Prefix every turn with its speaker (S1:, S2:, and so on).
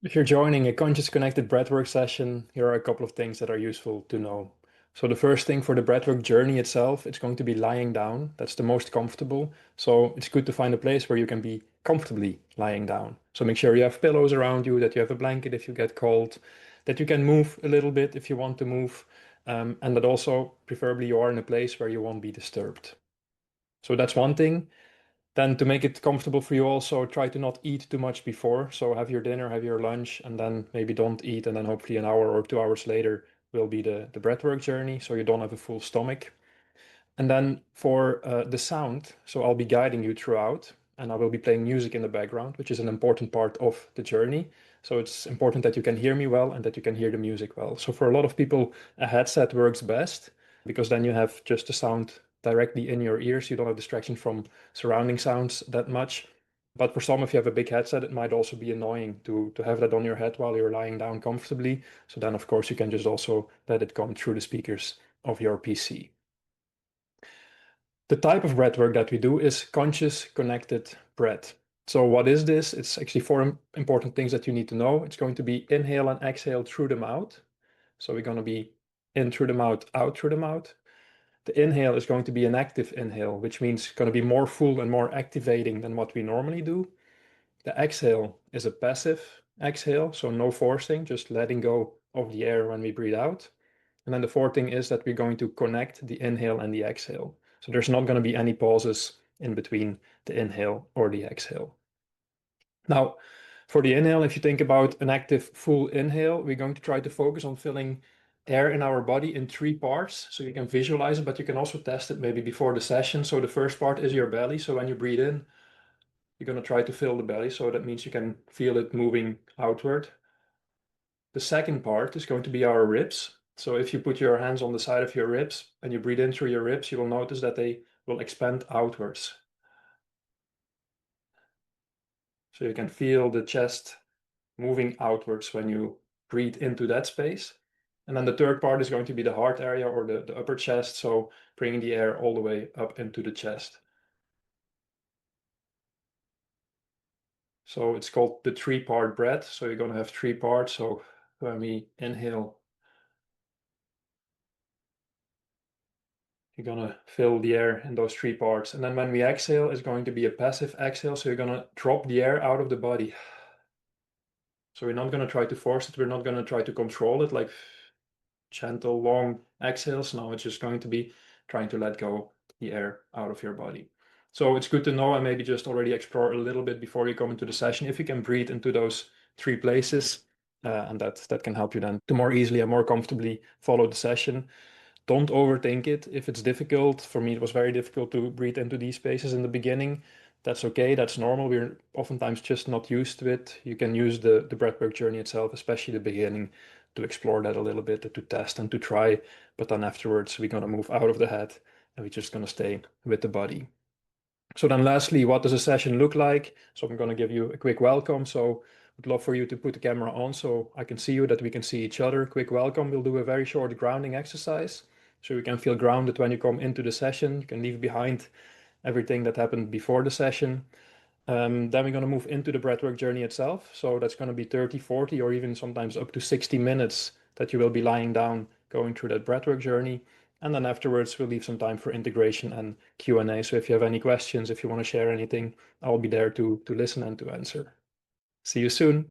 S1: If you're joining a conscious connected breathwork session, here are a couple of things that are useful to know. So the first thing for the breathwork journey itself, it's going to be lying down. That's the most comfortable. So it's good to find a place where you can be comfortably lying down. So make sure you have pillows around you, that you have a blanket if you get cold, that you can move a little bit if you want to move, and that also preferably you are in a place where you won't be disturbed. So that's one thing. Then to make it comfortable for you also, try to not eat too much before. So have your dinner, have your lunch, and then maybe don't eat. And then hopefully an hour or 2 hours later will be the breathwork journey. So you don't have a full stomach. And then for the sound, so I'll be guiding you throughout and I will be playing music in the background, which is an important part of the journey. So it's important that you can hear me well and that you can hear the music well. So for a lot of people, a headset works best because then you have just the sound directly in your ears. You don't have distraction from surrounding sounds that much. But for some, if you have a big headset, it might also be annoying to have that on your head while you're lying down comfortably. So then, of course, you can just also let it come through the speakers of your PC. The type of breath work that we do is conscious connected breath. So what is this? It's actually four important things that you need to know. It's going to be inhale and exhale through the mouth. So we're going to be in through the mouth, out through the mouth. The inhale is going to be an active inhale, which means going to be more full and more activating than what we normally do. The exhale is a passive exhale, so no forcing, just letting go of the air when we breathe out. And then the fourth thing is that we're going to connect the inhale and the exhale. So there's not going to be any pauses in between the inhale or the exhale. Now, for the inhale, if you think about an active full inhale, we're going to try to focus on filling air in our body in three parts. So you can visualize it, but you can also test it maybe before the session. So the first part is your belly. So when you breathe in, you're going to try to fill the belly. So that means you can feel it moving outward. The second part is going to be our ribs. So if you put your hands on the side of your ribs and you breathe in through your ribs, you will notice that they will expand outwards. So you can feel the chest moving outwards when you breathe into that space. And then the third part is going to be the heart area or the upper chest. So bringing the air all the way up into the chest. So it's called the three-part breath. So you're going to have three parts. So when we inhale, you're going to fill the air in those three parts. And then when we exhale, it's going to be a passive exhale. So you're going to drop the air out of the body. So we're not going to try to force it. We're not going to try to control it like gentle, long exhales. No, it's just going to be trying to let go the air out of your body. So it's good to know and maybe just already explore a little bit before you come into the session if you can breathe into those three places. And that can help you then to more easily and more comfortably follow the session. Don't overthink it. If it's difficult, for me, it was very difficult to breathe into these spaces in the beginning. That's okay. That's normal. We're oftentimes just not used to it. You can use the breathwork journey itself, especially the beginning, to explore that a little bit, to test and to try. But then afterwards, we're going to move out of the head and we're just going to stay with the body. So then lastly, what does a session look like? So I'm going to give you a quick welcome. So I'd love for you to put the camera on so I can see you, that we can see each other. Quick welcome. We'll do a very short grounding exercise so you can feel grounded when you come into the session. You can leave behind everything that happened before the session. Then we're going to move into the breathwork journey itself. So that's going to be 30, 40, or even sometimes up to 60 minutes that you will be lying down going through that breathwork journey. And then afterwards, we'll leave some time for integration and Q&A. So if you have any questions, if you want to share anything, I'll be there to listen and to answer. See you soon.